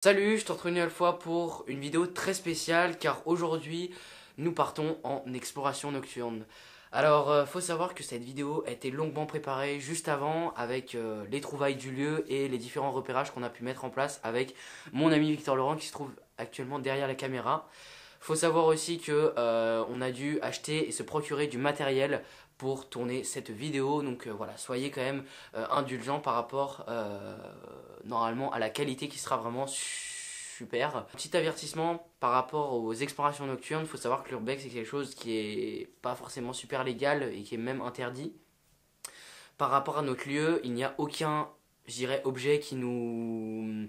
Salut, je te retrouve une nouvelle fois pour une vidéo très spéciale car aujourd'hui nous partons en exploration nocturne. Alors faut savoir que cette vidéo a été longuement préparée juste avant avec les trouvailles du lieu et les différents repérages qu'on a pu mettre en place avec mon ami Victor Laurent qui se trouve actuellement derrière la caméra. Faut savoir aussi que on a dû acheter et se procurer du matériel pour tourner cette vidéo, donc voilà, soyez quand même indulgents par rapport normalement à la qualité qui sera vraiment super. Petit avertissement par rapport aux explorations nocturnes, il faut savoir que l'urbex c'est quelque chose qui est pas forcément super légal et qui est même interdit. Par rapport à notre lieu, il n'y a aucun, je dirais, objet qui nous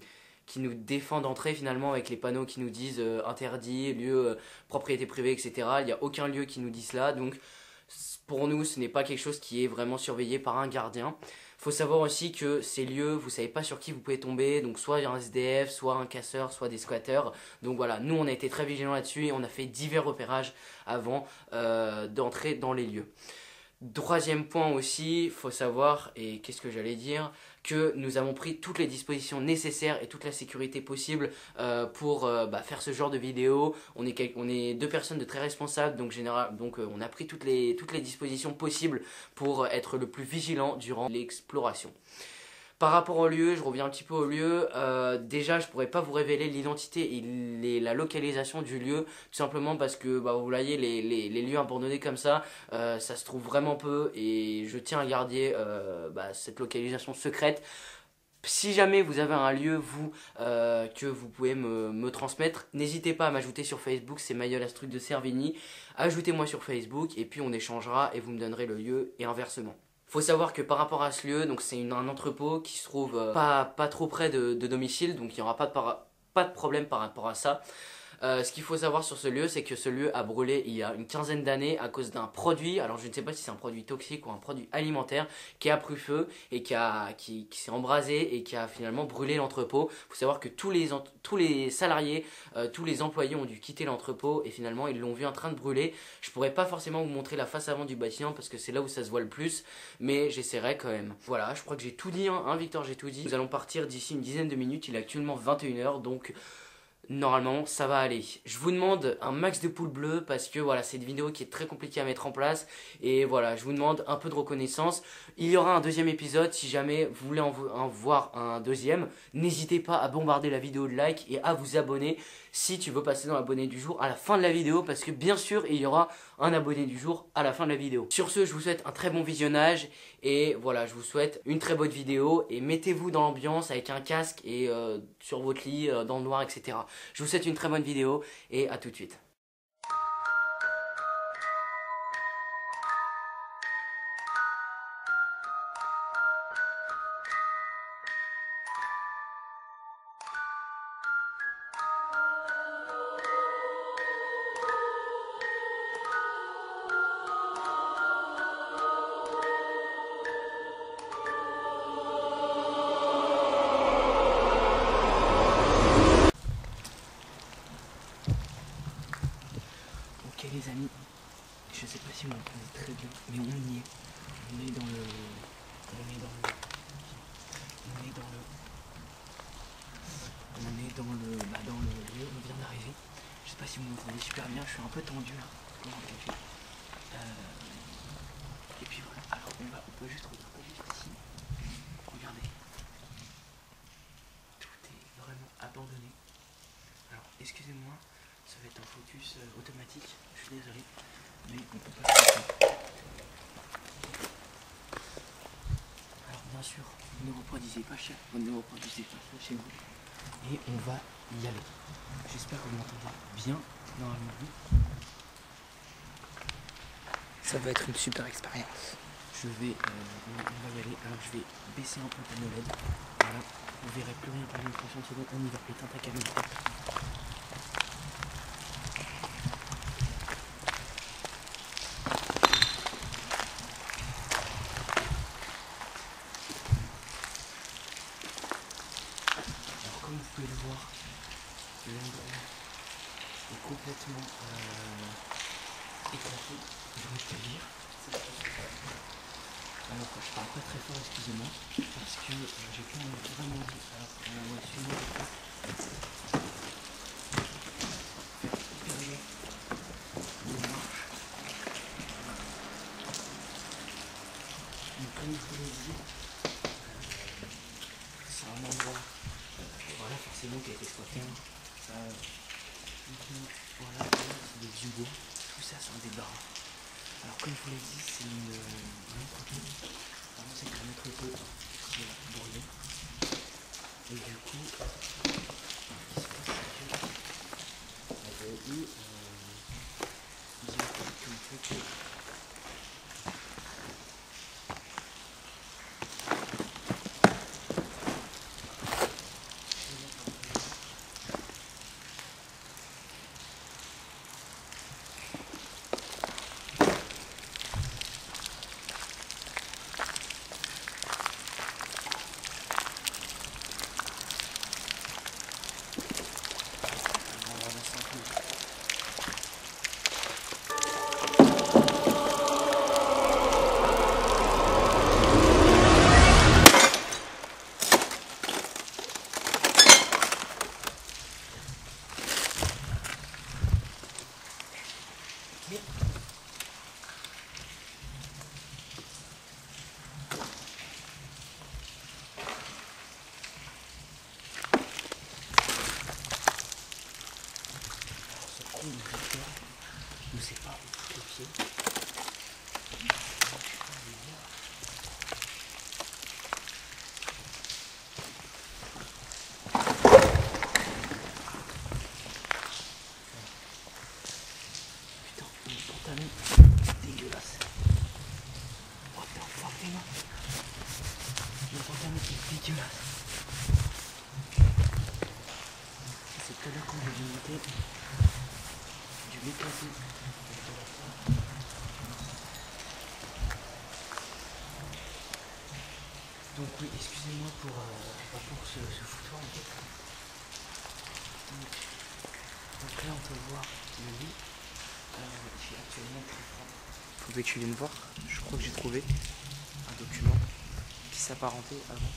défend d'entrer finalement avec les panneaux qui nous disent interdit, lieu, propriété privée, etc. Il n'y a aucun lieu qui nous dit cela, donc pour nous ce n'est pas quelque chose qui est vraiment surveillé par un gardien. Il faut savoir aussi que ces lieux, vous savez pas sur qui vous pouvez tomber, donc soit un SDF, soit un casseur, soit des squatteurs. Donc voilà, nous on a été très vigilants là-dessus et on a fait divers repérages avant d'entrer dans les lieux. Troisième point aussi, il faut savoir, et qu'est-ce que j'allais dire, que nous avons pris toutes les dispositions nécessaires et toute la sécurité possible pour faire ce genre de vidéo. On est deux personnes de très responsables, donc, on a pris toutes les dispositions possibles pour être le plus vigilant durant l'exploration. Par rapport au lieu, je reviens un petit peu au lieu. Déjà, je pourrais pas vous révéler l'identité et la localisation du lieu, tout simplement parce que vous voyez, les lieux abandonnés comme ça, ça se trouve vraiment peu et je tiens à garder cette localisation secrète. Si jamais vous avez un lieu, que vous pouvez me transmettre, n'hésitez pas à m'ajouter sur Facebook, c'est Mayol Astruc de Servigny. Ajoutez-moi sur Facebook et puis on échangera et vous me donnerez le lieu et inversement. Faut savoir que par rapport à ce lieu, donc c'est un entrepôt qui se trouve pas trop près de domicile, donc il n'y aura pas de problème par rapport à ça. Ce qu'il faut savoir sur ce lieu, c'est que ce lieu a brûlé il y a une quinzaine d'années à cause d'un produit, alors je ne sais pas si c'est un produit toxique ou un produit alimentaire, qui a pris feu et qui s'est embrasé et qui a finalement brûlé l'entrepôt. Il faut savoir que tous les salariés, tous les employés ont dû quitter l'entrepôt et finalement ils l'ont vu en train de brûler. Je pourrais pas forcément vous montrer la face avant du bâtiment parce que c'est là où ça se voit le plus, mais j'essaierai quand même. Voilà, je crois que j'ai tout dit, hein Victor, j'ai tout dit. Nous allons partir d'ici une dizaine de minutes, il est actuellement 21h, donc normalement ça va aller. Je vous demande un max de pouces bleus parce que voilà, c'est une vidéo qui est très compliquée à mettre en place et voilà, je vous demande un peu de reconnaissance. Il y aura un deuxième épisode si jamais vous voulez en voir un deuxième. N'hésitez pas à bombarder la vidéo de like et à vous abonner si tu veux passer dans l'abonné du jour à la fin de la vidéo parce que bien sûr il y aura un abonné du jour à la fin de la vidéo. Sur ce, je vous souhaite un très bon visionnage et voilà, je vous souhaite une très bonne vidéo et mettez-vous dans l'ambiance avec un casque et sur votre lit dans le noir, etc. Je vous souhaite une très bonne vidéo et à tout de suite. Ok les amis, je sais pas si vous m'entendez très bien, mais on y est. On est dans le... On est dans le... On est dans le... On est dans le... dans le lieu, on vient d'arriver. Je sais pas si vous m'entendez super bien, je suis un peu tendu là. Et puis voilà, alors on peut juste regarder juste ici. Regardez. Tout est vraiment abandonné. Alors excusez-moi, ça va être un focus automatique, je suis désolé, mais on peut pas faire ça. Alors bien sûr, vous ne reproduisez pas chez vous, et on va y aller. J'espère que vous m'entendez bien normalement. Ça va être une super expérience. On va y aller, alors je vais baisser un peu le panneau LED. Voilà, vous verrez plus rien pendant une fraction de seconde, on y va, éteins ta caméra. Comme vous pouvez le voir, l'endroit est complètement éclaté, je vais te dire. Alors je parle pas très fort, excusez-moi, parce que j'ai quand même vraiment dit, alors ouais, suis-moi. Comme je vous l'ai dit, c'est un endroit voilà, forcément qui a été exploité. Voilà, c'est des vieux bois, tout ça c'est un débarras. Alors comme je vous l'ai dit, c'est une entreprise. Avant c'est un autre peu qui est brûlé. Et du coup, ce qui se passe c'est que eux, ils ont fait que je ne sais pas où foutre les pieds. Putain, mon pantalon dégueulasse. What the fuck, les gars? Mon pantalon est dégueulasse. C'est tout à l'heure quand j'ai monté du m'éclater. Donc oui, excusez-moi pour ce foutoir en fait. Donc là on peut voir le lit. Il fait actuellement très froid. Il faudrait que tu viennes voir. Je crois que j'ai trouvé un document qui s'apparentait avant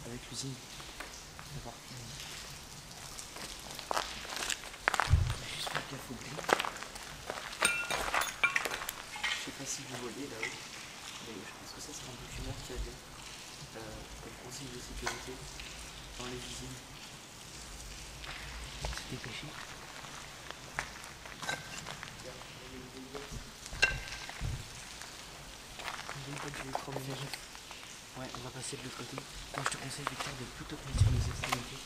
avec l'usine. Juste faire gaffe au gris. Je sais pas si vous voyez là-haut, mais je pense que ça c'est un document qui avait comme consigne de sécurité dans les usines. Se dépêcher. Ouais, on va passer de l'autre côté. Moi je te conseille Victor de plutôt te mettre sur les extrémités.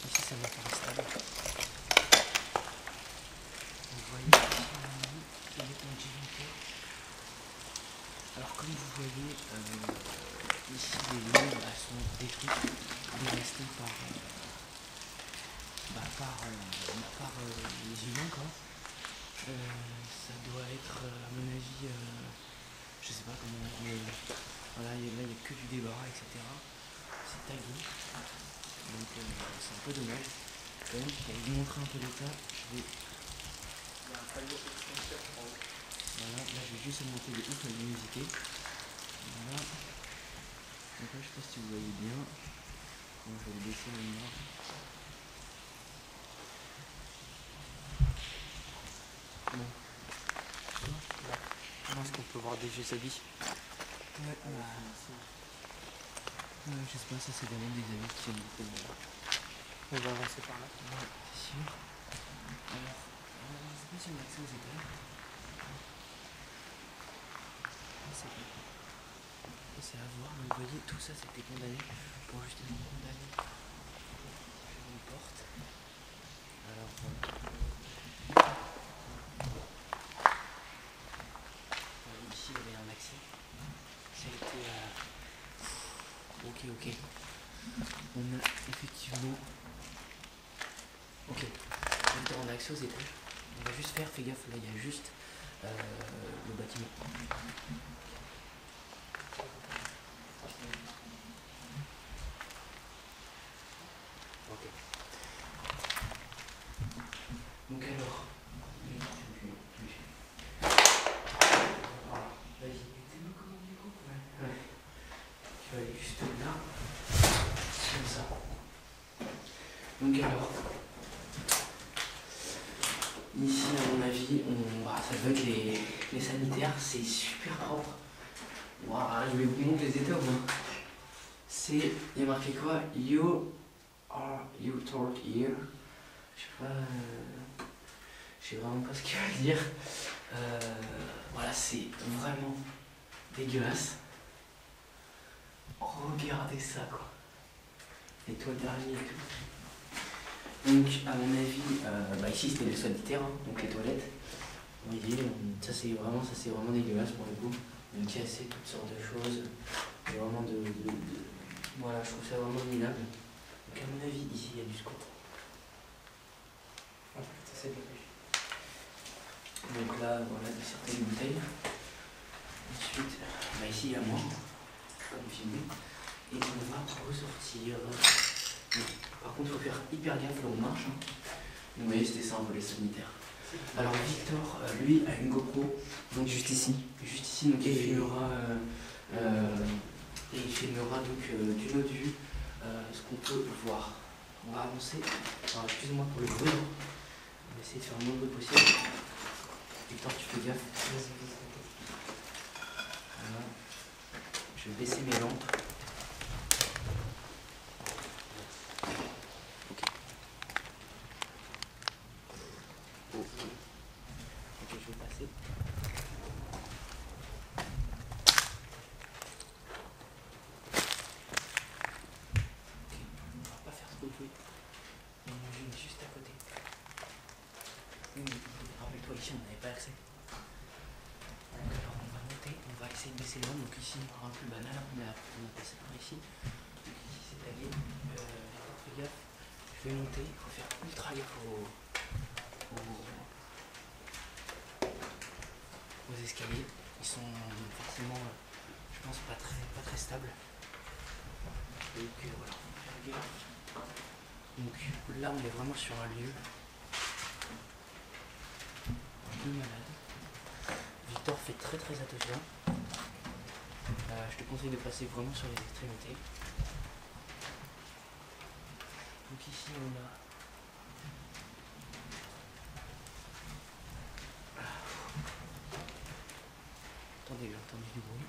Ici ça va faire stable. Vous voyez ici il est en division. Alors comme vous voyez ici les lignes elles sont détruites, dévastées par les humains quoi. Ça doit être à mon avis je sais pas comment mais voilà, là il n'y a que du débarras etc. C'est tagué. Donc c'est un peu dommage. Quand même pour vous montrer un peu l'état, je vais. Il y a un panneau extincteur en haut. Voilà, là je vais juste augmenter de ouf la luminosité. Voilà. Donc là je sais pas si vous voyez bien. Bon, je vais le baisser maintenant. Bon. Je pense qu'on peut voir des vieux habits. Ouais, je sais pas, ça c'est vraiment des habits qui viennent beaucoup de là. On va avancer par là. Ouais, c'est sûr. Alors, je sais pas si on a accès aux étages. C'est à voir, mais vous voyez, tout ça c'était condamné pour justement condamner une porte. Alors, ici il y avait un accès. Ça a été. Ok. On a effectivement. Ok. On a accès aux étages. On va juste faire, fais gaffe, là il y a juste le bâtiment. Ok. Donc alors. Voilà. Vas-y. Ouais. Tu vas aller juste là. Comme ça. Donc Ici, à mon avis, ça doit être les sanitaires, c'est super propre. Wow, je vais vous montrer les étapes. Hein. Il y a marqué quoi? You talk here. Je sais pas. Je sais vraiment pas ce qu'il veut dire. Voilà, c'est vraiment dégueulasse. Regardez ça, quoi. Les toiles d'araignée et tout. Donc, à mon avis, ici c'était le sanitaire, hein, donc les toilettes. Vous voyez, ça c'est vraiment dégueulasse pour le coup. Une cassé, toutes sortes de choses. Et vraiment voilà, je trouve ça vraiment minable. Donc, à mon avis, ici il y a du scope. Ah, ça c'est bien. Donc là, voilà, certaines bouteilles. Ensuite, ici il y a moi, comme filmé. Et on va ressortir. Par contre, il faut faire hyper gaffe là où on marche. Hein. Vous voyez, c'était ça un peu les sanitaires. Alors Victor, lui, a une GoPro, donc juste ici, donc il filmera, donc d'une autre vue ce qu'on peut voir. On va avancer. Alors excuse-moi pour le bruit. On va essayer de faire le moins de bruit possible. Victor, tu fais gaffe. Voilà. Je vais baisser mes lampes. Ok, je vais passer. Ok, on va pas faire trop de bruit. Il y a une usine juste à côté. Rappelle-toi, ici on n'avait pas accès. Donc alors on va monter, on va essayer de baisser les lampes. Donc ici encore un peu banal, on a passé par ici. Donc ici c'est tagué. Fais gaffe. Je vais monter, il faut faire ultra gaffe aux escaliers. Ils sont forcément, je pense, pas très stables. Donc voilà, on va faire gaffe. Donc là on est vraiment sur un lieu de malade. Victor fait très attention. Je te conseille de passer vraiment sur les extrémités. Donc ici on a attendez, j'ai entendu du bruit.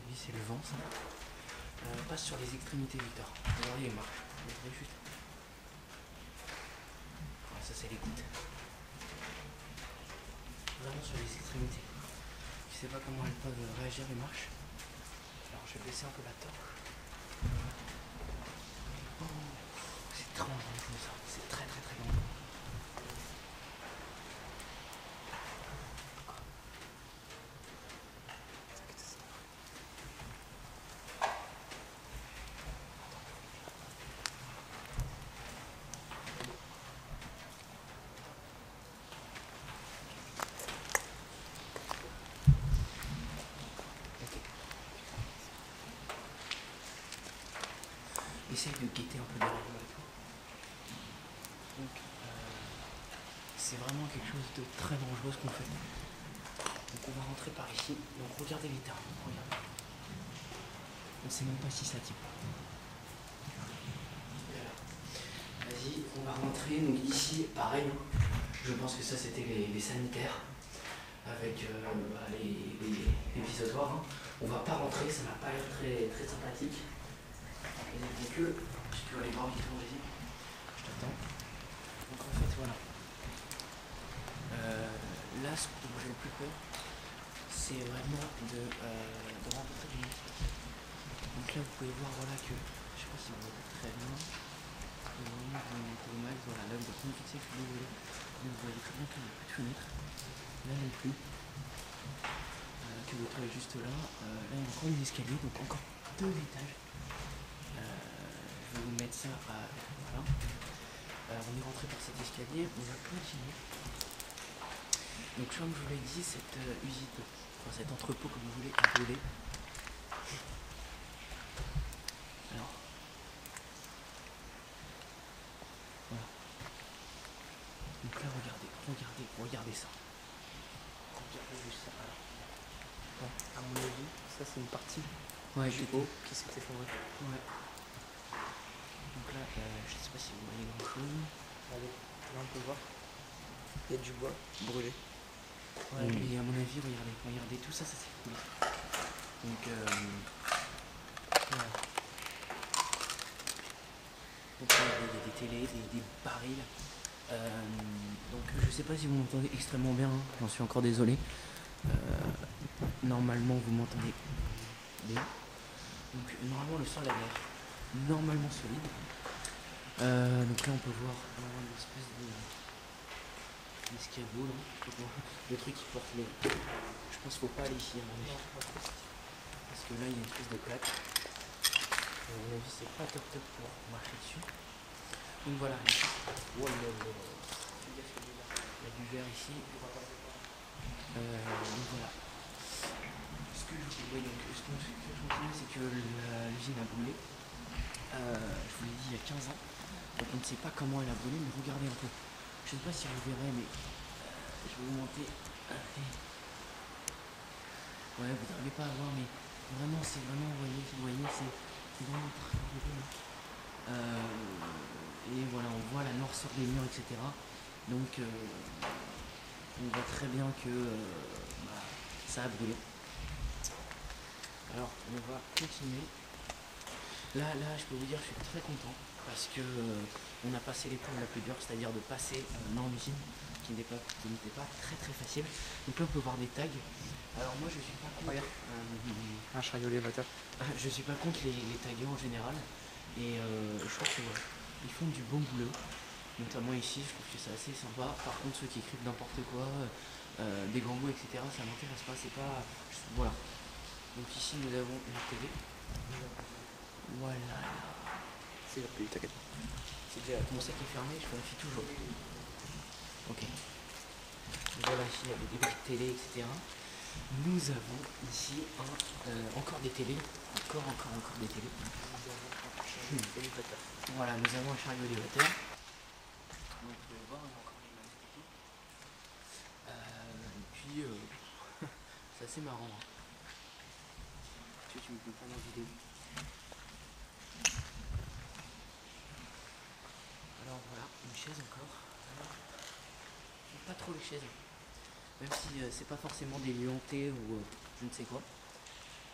Oui, c'est le vent ça. Passe sur les extrémités Victor. Regardez les marches. Regardez juste. Voilà, ça c'est les gouttes. Vraiment sur les extrémités. Je sais pas comment elles peuvent réagir les marches. Alors je vais baisser un peu la torche. Oh, c'est très dangereux ça. C'est très dangereux. Essaye de guetter un peu derrière moi et tout. Donc, c'est vraiment quelque chose de très dangereux ce qu'on fait. Donc on va rentrer par ici. Donc regardez les termes. Regardez. On ne sait même pas si ça tient. Voilà. Vas-y, on va rentrer. Donc ici, pareil. Je pense que ça c'était les sanitaires. Avec les pissotoires. Hein. On va pas rentrer, ça m'a pas l'air très sympathique. Donc, si tu veux aller voir Victor, vas-y. Je t'attends. Donc en fait, voilà. Là, ce dont j'ai le plus peur, c'est vraiment de rencontrer du monde. Donc là, vous pouvez voir voilà, que, je sais pas si vous voyez très bien, vraiment au max, voilà, là vous êtes bien fixé, je suis désolé, mais vous voyez très bien qu'il n'y a plus de fenêtre, là non plus, que vous trouvez juste là, là il y a encore des escaliers, donc encore 2 étages. Je vais vous mettre ça à... Voilà. On est rentré par cet escalier, on va continuer. Donc comme je vous l'ai dit, cette usine, enfin cet entrepôt comme vous voulez, est brûlé. Alors, voilà. Donc là, regardez ça. Regardez juste ça. Alors, bon, à mon avis, ça c'est une partie du haut qui s'est effondrée. Ouais. Donc là, Je sais pas si vous voyez grand chose. Allez, là on peut voir. Il y a du bois brûlé. Ouais, mais à mon avis, regardez, tout ça, ça s'est coulé. Donc, voilà. Donc, regardez, il y a des télés, des barils. Donc, je sais pas si vous m'entendez extrêmement bien, hein. J'en suis encore désolé. Normalement, vous m'entendez bien. Donc, normalement, le sol a l'air normalement solide. Donc là, on peut voir une espèce d'escabeau, là. Le truc qui porte les. Je pense qu'il faut pas aller ici, à mon avis. Parce que là, il y a une espèce de plaque. À mon avis, c'est pas top pour marcher dessus. Donc voilà. Il y a du verre ici. Donc voilà. Ce que je continue, c'est que l'usine a brûlé. Je vous l'ai dit il y a 15 ans. Donc on ne sait pas comment elle a brûlé, mais regardez un peu. Je ne sais pas si vous verrez, mais je vais vous montrer. Ouais, vous n'arrivez pas à voir, mais vraiment, c'est vraiment, vous voyez, c'est vraiment très brûlé. Et voilà, on voit la noirceur des murs, etc. Donc, on voit très bien que ça a brûlé. Alors, on va continuer. Là, je peux vous dire, je suis très content parce que on a passé l'épreuve la plus dure, c'est-à-dire de passer dans l'usine, qui n'était pas très facile. Donc là, on peut voir des tags. Alors moi, je suis pas contre. Un chariot élévateur. Je suis pas contre les taggers en général, et je trouve que voilà, ils font du bon boulot. Notamment ici, je trouve que c'est assez sympa. Par contre, ceux qui écrivent n'importe quoi, des grands mots, etc., ça m'intéresse pas. C'est pas. Voilà. Donc ici, nous avons une télé. Voilà. C'est la pluie, t'inquiète. C'est déjà mon sac est fermé, je vérifie toujours. Ok. Voilà, ici il y a des débris de télé, etc. Nous avons ici encore des télés. Encore des télés. Voilà, nous avons un chariot élévateur. Donc vous pouvez voir, il y a encore les mêmes et puis c'est assez marrant. Hein. Tu me peux prendre en vidéo. Alors voilà, une chaise encore. Alors, pas trop les chaises. Même si c'est pas forcément des lieux hantés ou je ne sais quoi.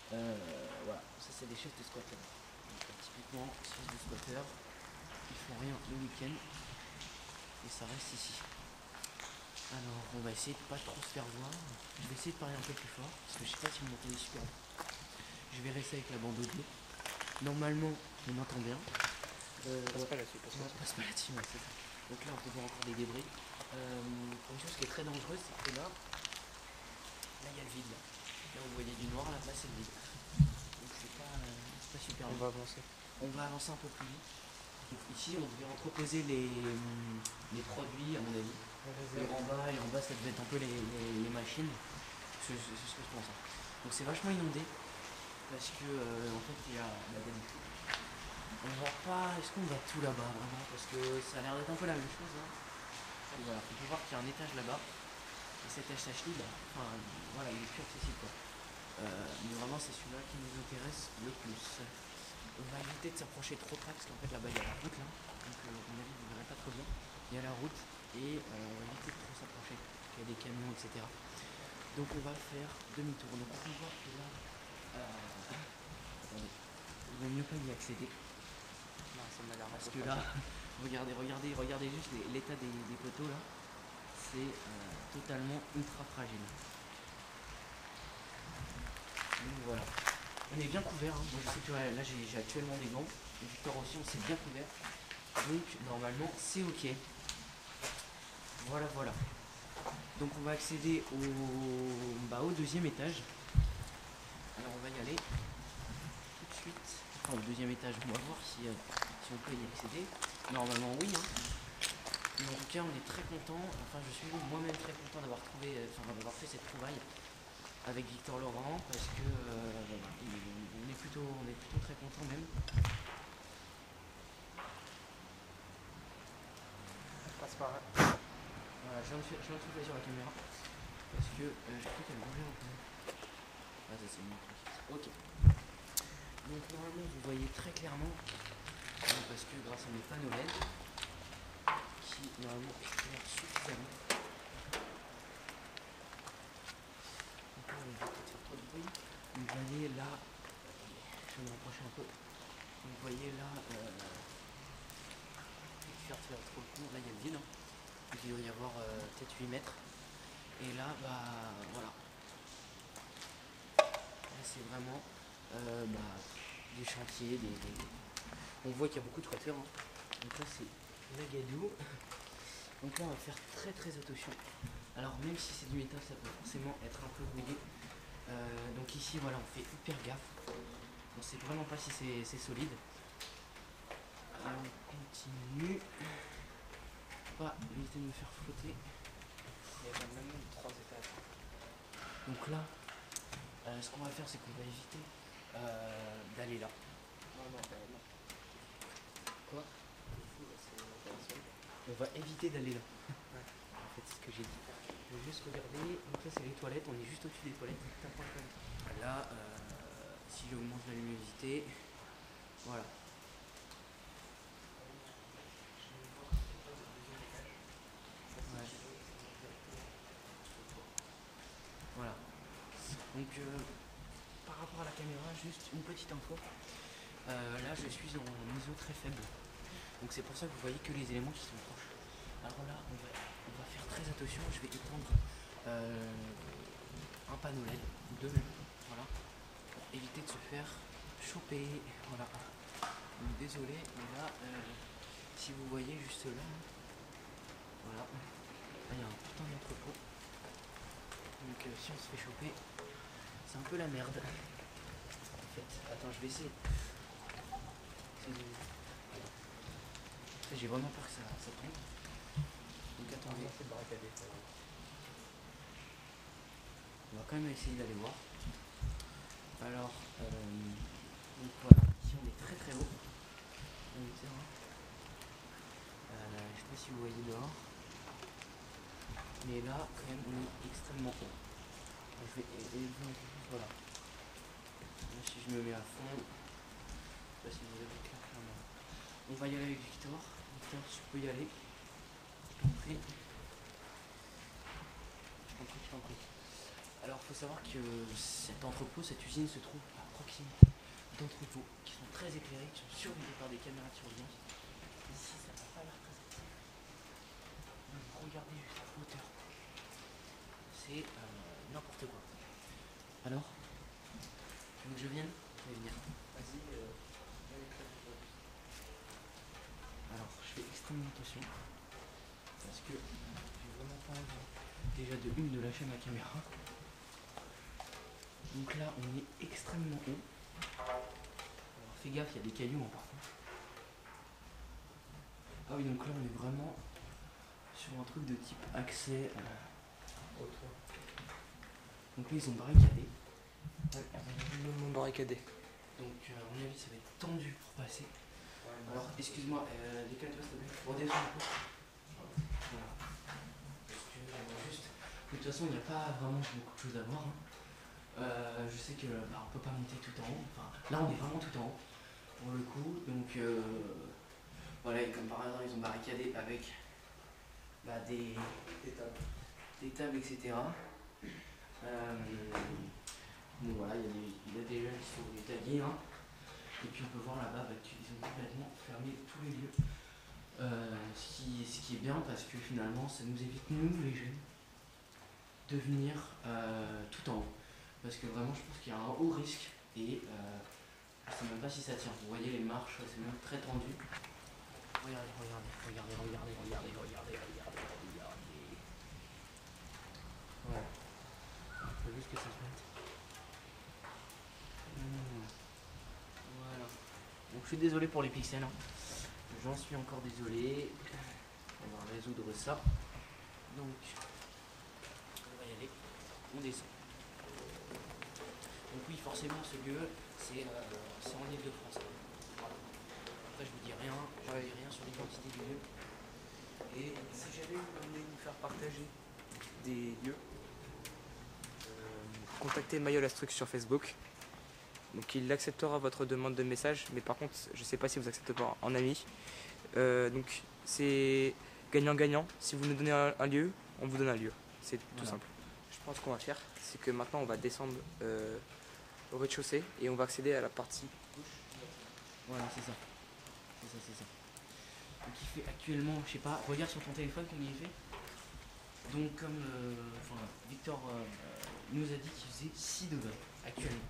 Voilà, ça c'est des chaises de squatteurs. Donc, typiquement, chaises de squatteurs, ils font rien le week-end et ça reste ici. Alors on va essayer de pas trop se faire voir. Je vais essayer de parler un peu plus fort parce que je sais pas si vous m'entendez super bien. Je vais rester avec la bande audio. Normalement, on m'entend bien. Passe pas là-dessus, passe pas là-dessus, ouais, c'est ça. Donc là, on peut voir encore des débris. Une chose qui est très dangereuse, c'est que là, il y a le vide. Là, vous voyez du noir, là c'est le vide. Donc c'est pas super. On va avancer. On va avancer un peu plus vite. Donc, ici, on devait entreposer les produits, à mon avis. Et en bas, ça devait être un peu les machines. C'est ce que je pense. Hein. Donc c'est vachement inondé. Parce que, en fait, il y a la d'habitude. On va pas. Est-ce qu'on va tout là-bas vraiment? Parce que ça a l'air d'être un peu la même chose. Hein. Voilà, on peut voir qu'il y a un étage là-bas. Et cet étage là, enfin, voilà, il est plus accessible quoi. Mais vraiment, c'est celui-là qui nous intéresse le plus. On va éviter de s'approcher trop près parce qu'en fait là-bas il y a la route là. Donc, à mon avis, vous ne verrez pas trop bien. Il y a la route et on va éviter de trop s'approcher. Parce qu'il y a des camions, etc. Donc, on va faire demi-tour. Donc, on peut voir que là. Attendez. Il vaut mieux pas y accéder. Non, ça m'a l'air parce que là, regardez juste l'état des poteaux là. C'est totalement ultra fragile. Donc voilà. On est bien couvert. Hein. Moi je sais que là j'ai actuellement des gants. Et Victor aussi, on s'est bien couvert. Donc normalement c'est ok. Voilà. Donc on va accéder au deuxième étage. Alors on va y aller tout de suite. Enfin au deuxième étage, on va voir si on peut y accéder. Normalement oui. Hein. Mais en tout cas, on est très content. Enfin, je suis moi-même très content d'avoir fait cette trouvaille avec Victor Laurent parce que on est plutôt très content même. Passe par là. Voilà, je viens de faire sur la caméra parce que je crois qu'elle bougeait un peu. Ah, ça c'est une autre. Ok. Donc normalement, vous voyez très clairement parce que grâce à mes panneaux LED qui normalement éclairent suffisamment. Donc là, on va peut-être faire trop de bruit. Vous voyez là, je vais me rapprocher un peu. Vous voyez là, faire trop le coup. Là, il y a le vide. Il doit y avoir peut-être 8 mètres. Et là, bah voilà. Là, c'est vraiment des chantiers, on voit qu'il y a beaucoup de toitures. Hein. Donc là, c'est la gadoue. Donc là, on va faire très très attention. Alors, même si c'est du métal, ça peut forcément être un peu rouillé. Donc ici, voilà, on fait hyper gaffe. On sait vraiment pas si c'est solide. On continue. Pas éviter de me faire flotter. Il y a même 3 étages. Donc là, ce qu'on va faire, c'est qu'on va éviter d'aller là. Non. Quoi? On va éviter d'aller là. Ouais. En fait, c'est ce que j'ai dit. Je vais juste regarder. Donc là, c'est les toilettes. On est juste au-dessus des toilettes. Là, si j'augmente la luminosité, voilà. Ouais. Voilà. Donc, par rapport à la caméra, juste une petite info. Là, je suis en ISO très faible. Donc c'est pour ça que vous voyez que les éléments qui sont proches. Alors là, on va faire très attention. Je vais étendre un panneau LED, deux même, voilà, pour éviter de se faire choper. Voilà. Donc, désolé, mais là, si vous voyez juste là, voilà, là il y a un putain d'entrepôt. Donc si on se fait choper, c'est un peu la merde. En fait, attends, je vais essayer. J'ai vraiment peur que ça tombe. Donc attendez. On va quand même essayer d'aller voir. Alors, donc voilà, ici on est très très haut. Je sais pas si vous voyez dehors. Mais là, quand même, on est extrêmement haut. Je vais élever un peu plus, voilà. Là, si je me mets à fond, je sais pas si vous avez clairement. On va y aller avec Victor. Victor, tu peux y aller. Je t'en prie. Je t'en prie. Alors, il faut savoir que cet entrepôt, cette usine se trouve à proximité d'entrepôts qui sont très éclairés, qui sont surveillés par des caméras de surveillance. Ici, ça n'a pas l'air très actif. Regardez juste la hauteur. C'est n'importe quoi. Alors, tu veux que je vienne? Je vais venir. Vas-y, Alors, je fais extrêmement attention parce que j'ai vraiment pas envie déjà de lâcher ma caméra. Donc là, on est extrêmement haut. Alors, fais gaffe, il y a des cailloux en partant. Ah oui, donc là, on est vraiment sur un truc de type accès au toit. Donc là, ils ont barricadé. Ouais, barricadé. Donc, à mon avis, ça va être tendu pour passer. Alors, excuse-moi, décale-toi s'il te plaît. Redescends un peu. Voilà. Parce que juste. De toute façon, il n'y a pas vraiment beaucoup de choses à voir. Hein. Je sais que on peut pas monter tout en haut. Enfin, là, on est vraiment tout en haut pour le coup. Donc, voilà, et comme par hasard, ils ont barricadé avec des tables, etc. Donc voilà, il y a des jeunes qui sont établis. Hein. Et puis on peut voir là-bas qu'ils ont complètement fermé tous les lieux. Ce qui est bien parce que finalement ça nous évite, nous les jeunes, de venir tout en haut. Parce que vraiment je pense qu'il y a un haut risque et je sais même pas si ça tient. Vous voyez les marches, c'est même très tendu. Regardez. Voilà. Il faut juste que ça se mette. Voilà. Donc je suis désolé pour les pixels. Hein. J'en suis encore désolé. On va résoudre ça. Donc, on va y aller. On descend. Donc oui, forcément, ce lieu, c'est en Ile-de-France. Voilà. Après, je vous dis rien. Je vous dis rien sur l'identité du lieu. Et si jamais vous voulez nous faire partager des lieux, contactez Mayotte Astrux sur Facebook. Donc il acceptera votre demande de message, mais par contre, je ne sais pas si vous acceptez pas en ami. Donc c'est gagnant-gagnant. Si vous nous donnez un lieu, on vous donne un lieu. C'est tout simple. Je pense qu'on va faire, c'est que maintenant on va descendre au rez-de-chaussée et on va accéder à la partie gauche. Voilà, c'est ça. C'est ça. Donc il fait actuellement, je sais pas, regarde sur ton téléphone combien il fait. Donc comme Victor nous a dit qu'il faisait 6 degrés actuellement.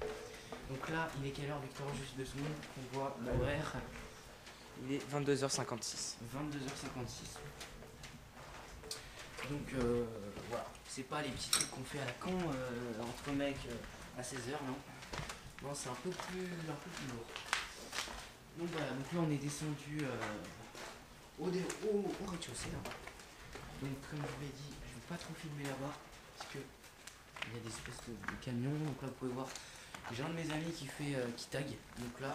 Donc là, il est quelle heure Victor? Juste 2 secondes, on voit l'horaire. Il est 22h56. 22h56. Donc voilà, c'est pas les petits trucs qu'on fait à la con entre mecs à 16h, non. Non, c'est un peu plus lourd. Donc voilà, donc là on est descendu au rez-de-chaussée là. Donc comme je vous l'ai dit, je ne vais pas trop filmer là-bas parce que il y a des espèces de camions. Donc là vous pouvez voir, j'ai un de mes amis qui tag. Donc là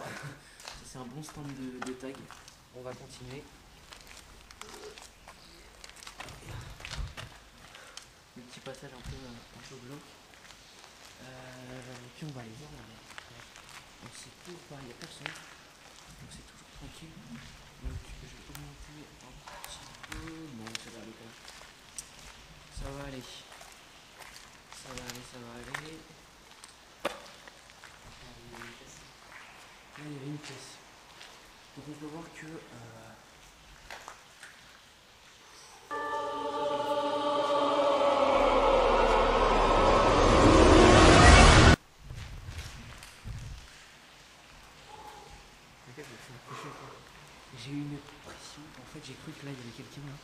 c'est un bon stand de tag. On va continuer. Le petit passage un peu glauque. Puis on va aller voir là. Donc c'est tout pareil, il n'y a personne. Donc c'est toujours tranquille. Donc je vais augmenter un petit peu. Bon, ça va aller quand même. Ça va aller. Là il y avait une pièce. Donc on peut voir que j'ai eu une pression. En fait j'ai cru que là il y avait quelqu'un là.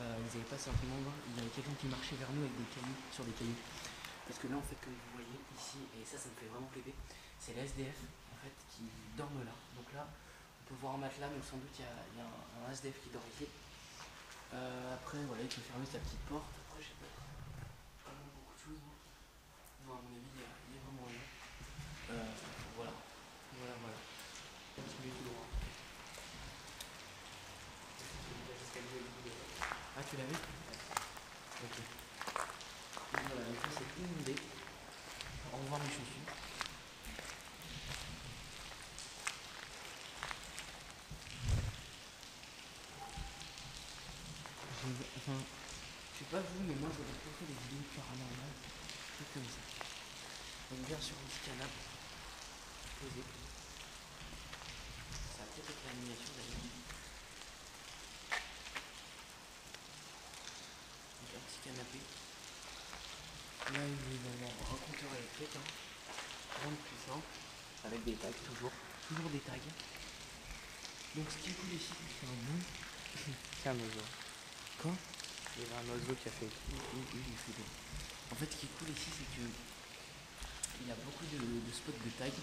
Ils n'avaient pas simplement là, il y avait quelqu'un qui marchait vers nous avec des cailloux, sur des cailloux. Parce que là en fait comme vous voyez ici, et ça me fait vraiment flipper, c'est les SDF en fait qui dorment là. Donc là on peut voir un matelas, mais sans doute il y a un SDF qui dort ici. Après voilà, il peut fermer sa petite porte. Après je sais pas vraiment beaucoup de choses. Non, à mon avis il y a vraiment rien. Voilà. Continuez tout droit. Ah, tu l'as vu? Ok. Donc voilà, donc là c'est inondé. Au revoir mes chaussures. Enfin, je sais pas vous, mais moi je regarde pas des vidéos paranormales, trucs comme ça. Donc bien sur un petit canapé, posé. Ça a peut-être être l'animation d'ailleurs. Donc un petit canapé. Là il va y avoir un compteur électrique, hein. Rien de plus simple. Avec des tags toujours. Toujours des tags. Donc ce qui est cool ici, c'est que c'est un bon. C'est un oiseau. Quoi? Il y avait un oiseau qui a fait. Oui, il fait beau. En fait, ce qui est cool ici, c'est que il y a beaucoup de spots de tag.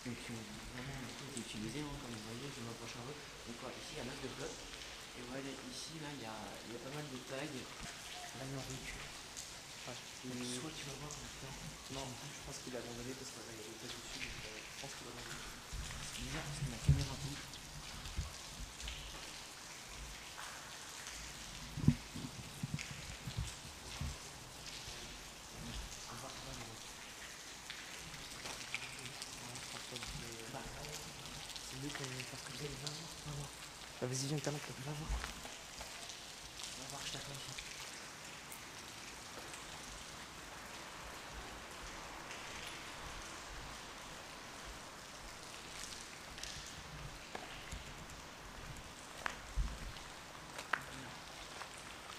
Donc vraiment on peut les utiliser, hein, comme vous voyez, je m'approche un peu. Donc voilà, ici il y a 9 de flotte. Et voilà, ici là il y a pas mal de tags. Là il y a un véhicule. Donc, soit tu vas voir maintenant. Non, je pense qu'il a abandonné parce qu'il y avait des tags dessus. Donc, je pense qu'il a abandonné. C'est bizarre parce que ma caméra bouge. C'est mieux qu'on fasse comme ça. Va voir. Bah, vas-y, viens, t'as là. Va voir. Va voir, je t'attends ici.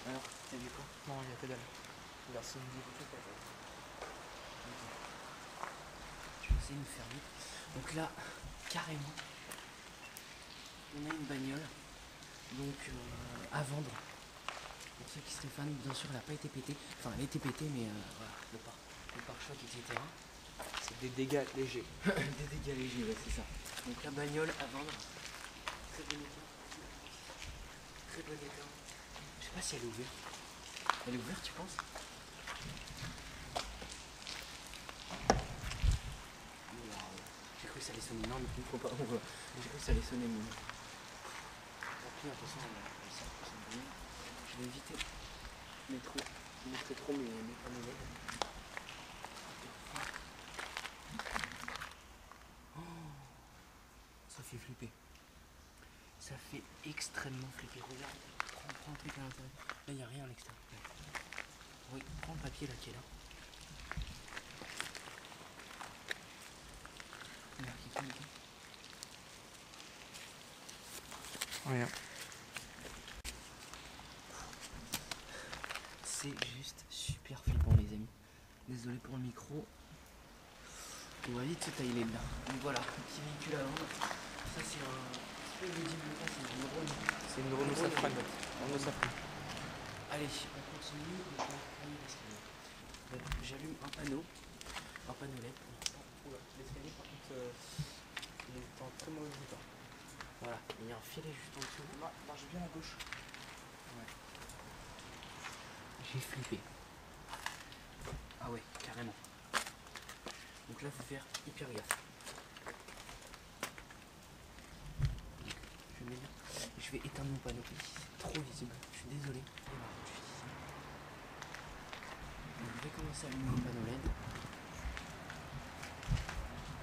Alors, t'as vu quoi? Non, il y a que dalle. Il a signé des trucs. Je vais essayer de me faire vite. Donc là, carrément, on a une bagnole. Donc à vendre. Pour ceux qui seraient fans, bien sûr, elle n'a pas été pétée. Enfin, elle a été pétée, mais voilà, le pare-choc, etc. C'est des dégâts légers. Des dégâts légers, ouais, c'est ça. Donc la bagnole à vendre. Très bon état. Très bon état. Je sais pas si elle est ouverte. Elle est ouverte, tu penses? J'ai cru que ça allait sonner. Non, mais il ne faut pas. J'ai cru que ça allait sonner, mais. Tant pis, attention, je vais éviter de montrer trop mes panneaux. Oh, Ça fait extrêmement flipper. Regarde, prends un truc à l'intérieur. Là, il n'y a rien à l'extérieur. Oui, prends le papier là qui est là. Rien. C'est juste super flippant les amis. Désolé pour le micro. On va vite se tailler les mains. Donc voilà, petit véhicule à vendre. Ça c'est un... c'est une Renault. C'est une Renault Safran. Renault Safran. Allez, on continue. J'allume un panneau. Un panneau LED. Oula, l'escalier par contre, il est en très mauvais état. Voilà, il y a un filet juste en dessous. Marche bien à gauche. Ouais. J'ai flippé. Ah ouais, carrément. Donc là, faut faire hyper gaffe. Je vais éteindre mon panneau ici, c'est trop visible. Je suis désolé. Donc, je vais commencer à allumer mon panneau LED.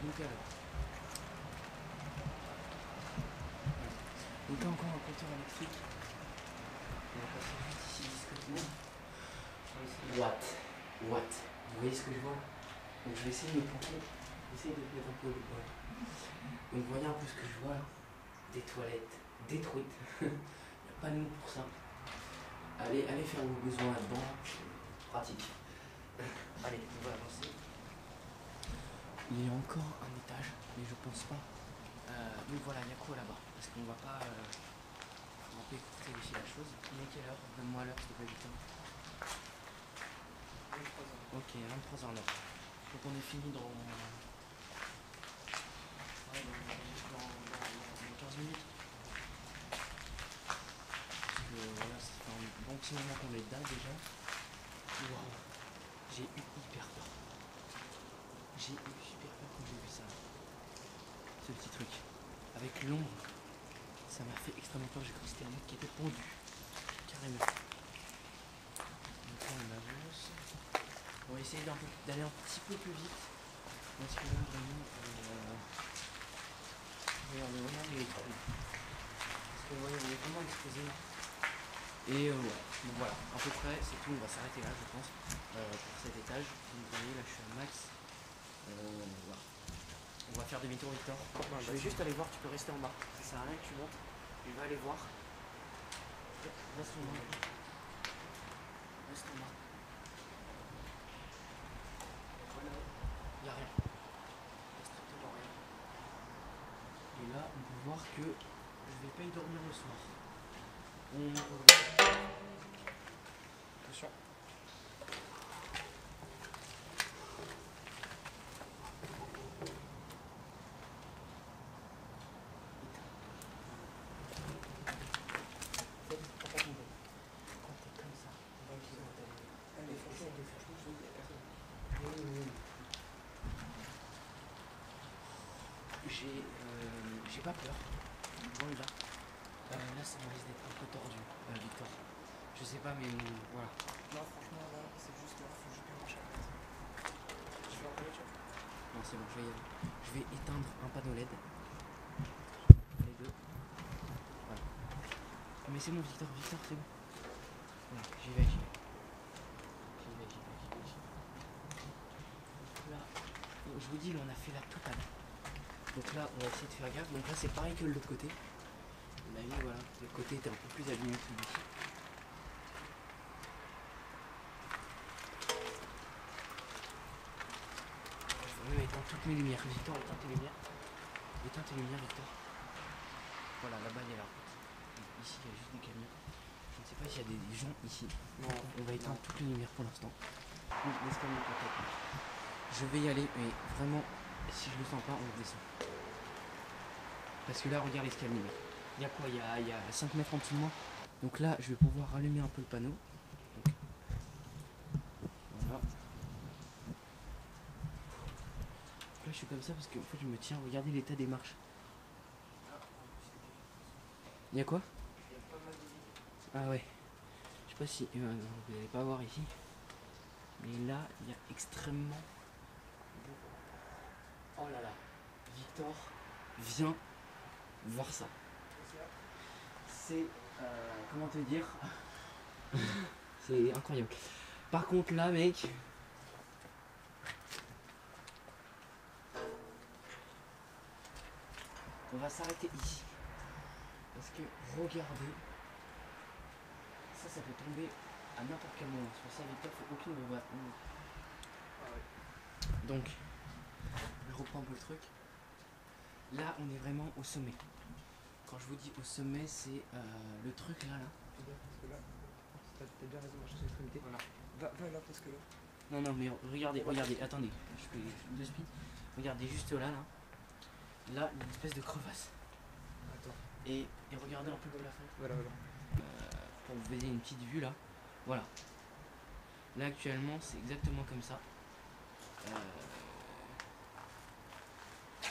Donc alors. Donc là encore un compteur électrique. On va passer juste ici discrètement. Watt. Vous voyez ce que je vois? Donc je vais essayer de me planter. Essayer de mettre un peu le bol. Donc vous voyez un peu ce que je vois là. Des toilettes détruites. Il n'y a pas de mots pour ça. Allez faire vos besoins là-dedans. Pratique. Allez, on va avancer. Il y a encore un étage, mais je pense pas. Donc voilà, il y a quoi là-bas? Parce qu'on va pas écouter aussi la chose. Il est quelle heure? Donne-moi l'heure, s'il te plaît, putain. Ok, 23h09. Donc on est fini dans 15 minutes. Parce que voilà, ça fait un bon petit moment qu'on est dedans déjà. Waouh, j'ai eu hyper peur. J'ai eu super peur quand j'ai vu ça. Ce petit truc. Avec l'ombre, ça m'a fait extrêmement peur. J'ai cru que c'était un mec qui était pendu. Carrément. Donc là on avance. On va essayer d'aller un petit peu plus vite. Parce que là vraiment regardez vraiment il est trop. Parce que vous voyez, on est vraiment exposé là. Et ouais. Donc voilà, à peu près c'est tout, on va s'arrêter là je pense pour cet étage. Donc vous voyez là je suis à max. Voilà. On va faire demi-tour Victor. Je vais juste aller voir, tu peux rester en bas. Ça sert à rien que tu montes. Je vais aller voir. Reste en bas. Reste en bas. Voilà. Il n'y a rien. Il n'y a strictement rien. Et là, on peut voir que je vais pas y dormir le soir. Attention. J'ai pas peur. Bon là. Là ça me risque d'être un peu tordu, Victor. Je sais pas mais voilà. Non franchement là c'est juste là, faut juste bien marcher à droite. Je vais en voiture. Non c'est bon, je vais y aller. Je vais éteindre un panneau LED. Les deux. Voilà. Mais c'est bon Victor, c'est bon. Voilà, j'y vais. Là, je vous dis, là on a fait la totale. Donc là, on va essayer de faire gaffe. Donc là, c'est pareil que de l'autre côté. Vous avez vu, voilà, le côté était un peu plus abîmé que celui-ci. Je vais même éteindre toutes mes lumières. Victor, éteins tes lumières. Éteins tes lumières, Victor. Voilà, là-bas, il y a la route. Ici, il y a juste des camions. Je ne sais pas s'il y a des gens ici. Non. On va éteindre toutes les lumières pour l'instant. L'escalier peut-être. Je vais y aller, mais vraiment, si je le sens pas, on descend. Parce que là, regarde l'escalier. Il y a quoi? Il y a 5 mètres en dessous de moi. Donc là, je vais pouvoir rallumer un peu le panneau. Donc, voilà. Là, je suis comme ça parce que en fait, je me tiens. Regardez l'état des marches. Il y a quoi? Ah ouais. Je sais pas si vous n'allez pas voir ici. Mais là, il y a extrêmement beaucoup. Oh là là. Victor, viens voir ça. c'est... comment te dire? C'est incroyable. Par contre là mec... On va s'arrêter ici. Parce que regardez. Ça peut tomber à n'importe quel moment. Sur ça Victor fait aucune revoir. Donc, je reprends un peu le truc. Là on est vraiment au sommet. Quand je vous dis au sommet, c'est le truc là. Parce que là, t'as bien raison de marcher sur l'extrémité. Voilà. Va là, parce que là. Non, mais regardez, attendez. Je fais deux speed. Regardez juste là. Là, une espèce de crevasse. Attends. Et regardez un peu le plafond. Voilà. Pour vous donner une petite vue là. Voilà. Là actuellement, c'est exactement comme ça.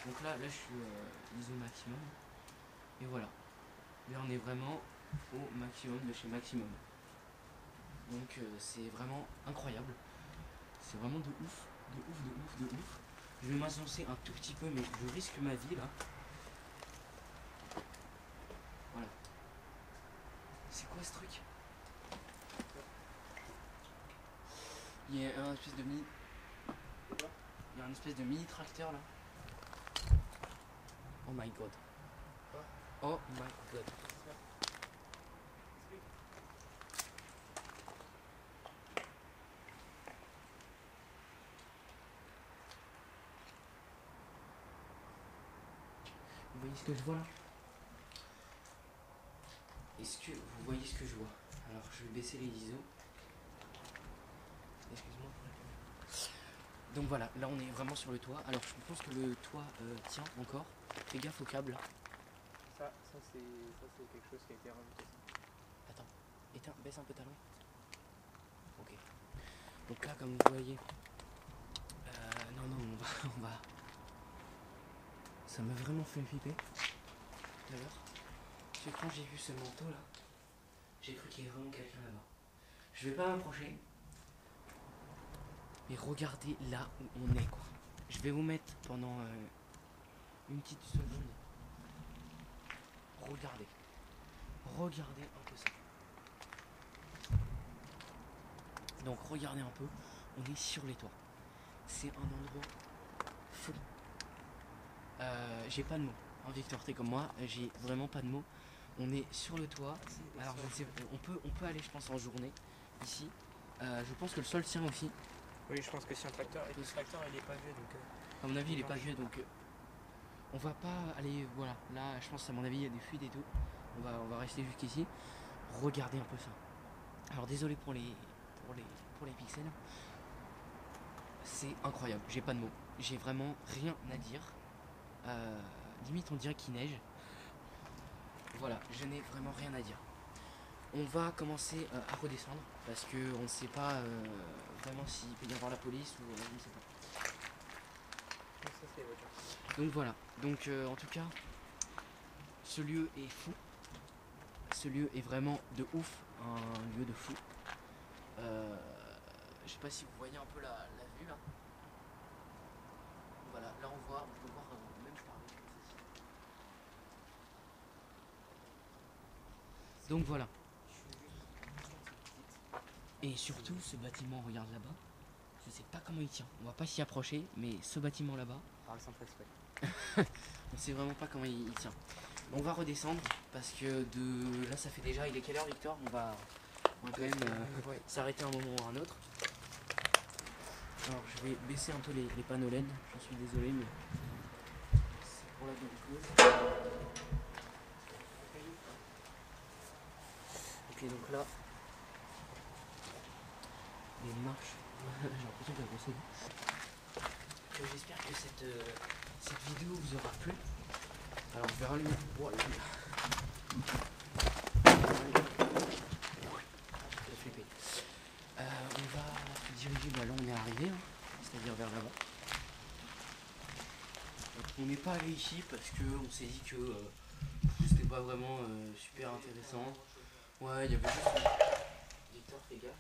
Donc là je suis ISO maximum. Et voilà. Là on est vraiment au maximum de chez maximum. Donc c'est vraiment incroyable. C'est vraiment de ouf. Je vais m'avancer un tout petit peu mais je risque ma vie là. Voilà. C'est quoi ce truc? Il y a un espèce de mini... Il y a un espèce de mini tracteur là. Oh my god. Oh my god. Vous voyez ce que je vois là? Est-ce que vous voyez ce que je vois? Alors je vais baisser les ISO. Excuse-moi pour la caméra. Donc voilà, là on est vraiment sur le toit. Alors je pense que le toit tient encore. Fais gaffe au câble. Ça c'est quelque chose qui a été rajouté. Attends, éteins, baisse un peu ta lampe. Ok. Donc là comme vous voyez, non, on va. Ça m'a vraiment fait flipper. D'ailleurs, parce que quand j'ai vu ce manteau là, j'ai cru qu'il y avait vraiment quelqu'un là-bas. Je vais pas m'approcher. Mais regardez là où on est quoi. Je vais vous mettre pendant une petite seconde. Regardez un peu ça. Donc regardez un peu, on est sur les toits. C'est un endroit fou. J'ai pas de mots. Hein, Victor, t'es comme moi, j'ai vraiment pas de mots. On est sur le toit. Alors je sais, on peut aller je pense en journée ici. Je pense que le sol tient aussi. Oui, je pense que si un tracteur. Et le tracteur il est pas vieux donc. À mon avis il est pas vieux donc on va pas aller. Voilà, là je pense à mon avis il y a des fuites et tout. On va rester jusqu'ici. Regardez un peu ça. Alors désolé pour les pixels. C'est incroyable, j'ai pas de mots. J'ai vraiment rien à dire. Limite on dirait qu'il neige. Voilà, je n'ai vraiment rien à dire. On va commencer à redescendre parce que on ne sait pas vraiment s'il peut y avoir la police ou je ne sais pas. Donc voilà, donc en tout cas, ce lieu est fou. Ce lieu est vraiment de ouf, un lieu de fou. Je sais pas si vous voyez un peu la vue là. Voilà, là on peut voir même par là. Donc voilà. Et surtout ce bâtiment, regarde là-bas. Je sais pas comment il tient. On va pas s'y approcher, mais ce bâtiment là-bas. Parle sans respect. On sait vraiment pas comment il tient. On va redescendre parce que de là ça fait déjà. Il est quelle heure Victor? On va quand même s'arrêter un moment ou un autre. Alors je vais baisser un peu les panneaux LED. J'en suis désolé mais c'est pour la bonne cause. Ok donc là les marches. J'ai l'impression qu'elle grossit. J'espère que cette vidéo vous aura plu. Alors je vais rallumer. Oh, on va se diriger là où on est arrivé, hein, c'est-à-dire vers là-bas. On n'est pas allé ici parce qu'on s'est dit que c'était pas vraiment super intéressant. Ouais, il y avait juste... Victor, fais gaffe.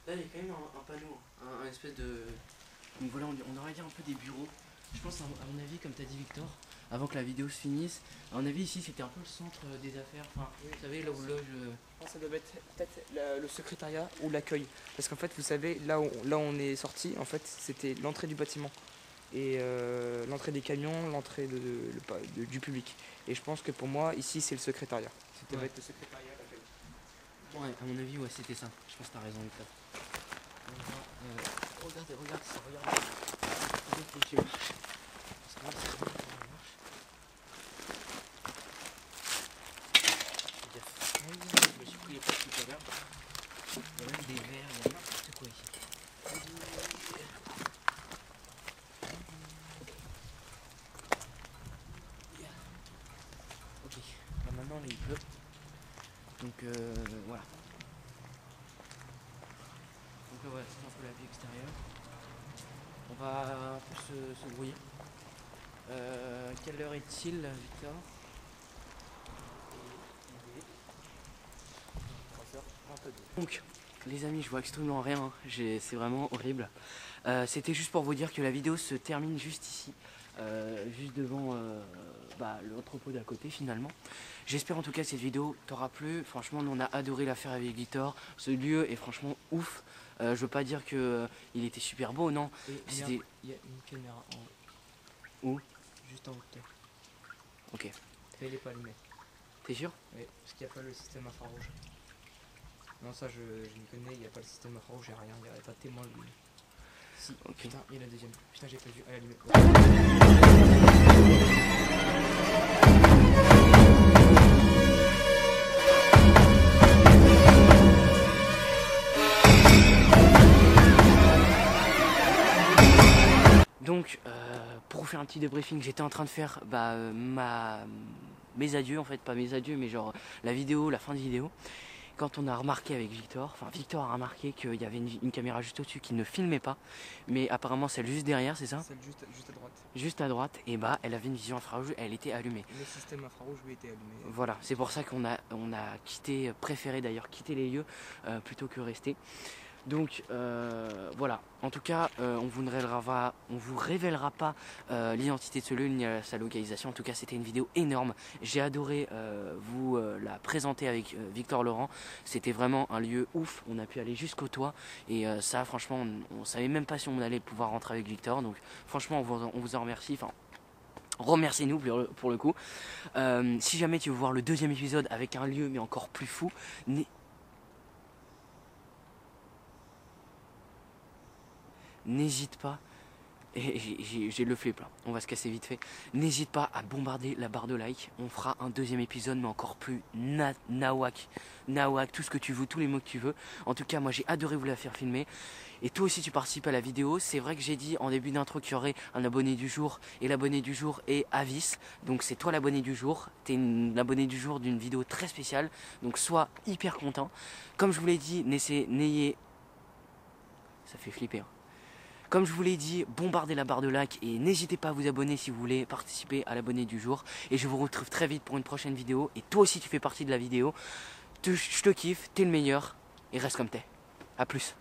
Là, il y a quand même un panneau, un espèce de... Donc voilà, on aurait dit un peu des bureaux. Je pense, à mon avis, comme tu as dit Victor, avant que la vidéo se finisse. À mon avis, ici c'était un peu le centre des affaires. Enfin, Oui, vous savez, là où loge. Ça doit être peut-être le secrétariat ou l'accueil. Parce qu'en fait, vous savez, là où on est sorti, en fait, c'était l'entrée du bâtiment. Et l'entrée des camions, l'entrée du public. Et je pense que pour moi, ici, c'est le secrétariat. Ça doit être le secrétariat, l'accueil. Ouais, à mon avis, ouais, c'était ça. Je pense que t'as raison, Victor. Regarde ça, regarde. Regarde qui marche. Ça marche. Il y a feuilles, je me suis pris les potes tout à l'heure. Il y a même des verres, il y a n'importe quoi ici. Ok, là maintenant là, il pleut. Donc voilà. Donc là voilà, c'est un peu la vie extérieure. On va un peu se brouiller. Quelle heure est-il, Victor? Donc, les amis, je vois extrêmement rien, hein. C'est vraiment horrible. C'était juste pour vous dire que la vidéo se termine juste ici, juste devant l'entrepôt d'à côté finalement. J'espère en tout cas que cette vidéo t'aura plu. Franchement, nous on a adoré la faire avec Victor. Ce lieu est franchement ouf. Je veux pas dire que il était super beau, non. Il y a une caméra en haut. Où? Juste en hauteur. Ok. Mais il n'est pas allumé. T'es sûr? Oui, parce qu'il n'y a pas le système infrarouge. Non, ça je m'y connais, il n'y a pas le système infrarouge, il n'y a rien, il n'y a pas de témoin de lui. Si, Ok. putain, il y a la deuxième. Putain, j'ai pas vu. Elle est allumée. Donc, pour vous faire un petit débriefing, j'étais en train de faire mes adieux, en fait, pas mes adieux, mais genre la vidéo, la fin de vidéo. Quand on a remarqué avec Victor, enfin Victor a remarqué qu'il y avait une caméra juste au-dessus qui ne filmait pas, mais apparemment celle juste derrière, c'est ça? Celle juste à droite. Juste à droite, et bah elle avait une vision infrarouge, elle était allumée. Le système infrarouge lui était allumé. Voilà, c'est pour ça qu'on a préféré d'ailleurs quitter les lieux plutôt que rester. Donc voilà, en tout cas on vous révélera pas l'identité de ce lieu ni sa localisation. En tout cas c'était une vidéo énorme, j'ai adoré vous la présenter avec Victor Laurent. C'était vraiment un lieu ouf, on a pu aller jusqu'au toit et ça franchement on savait même pas si on allait pouvoir rentrer avec Victor. Donc franchement on vous en remercie, enfin remerciez-nous pour le coup. Si jamais tu veux voir le deuxième épisode avec un lieu mais encore plus fou, n'hésite pas, et j'ai le flip là, on va se casser vite fait, n'hésite pas à bombarder la barre de like, on fera un deuxième épisode mais encore plus nawak, tout ce que tu veux, tous les mots que tu veux. En tout cas moi j'ai adoré vous la faire filmer, et toi aussi tu participes à la vidéo. C'est vrai que j'ai dit en début d'intro qu'il y aurait un abonné du jour, et l'abonné du jour est Avis, donc c'est toi l'abonné du jour, t'es l'abonné du jour d'une vidéo très spéciale, donc sois hyper content. Comme je vous l'ai dit, n'ayez... Ça fait flipper hein. Comme je vous l'ai dit, bombardez la barre de like et n'hésitez pas à vous abonner si vous voulez participer à l'abonné du jour. Et je vous retrouve très vite pour une prochaine vidéo. Et toi aussi tu fais partie de la vidéo. Je te kiffe, t'es le meilleur et reste comme t'es. A plus.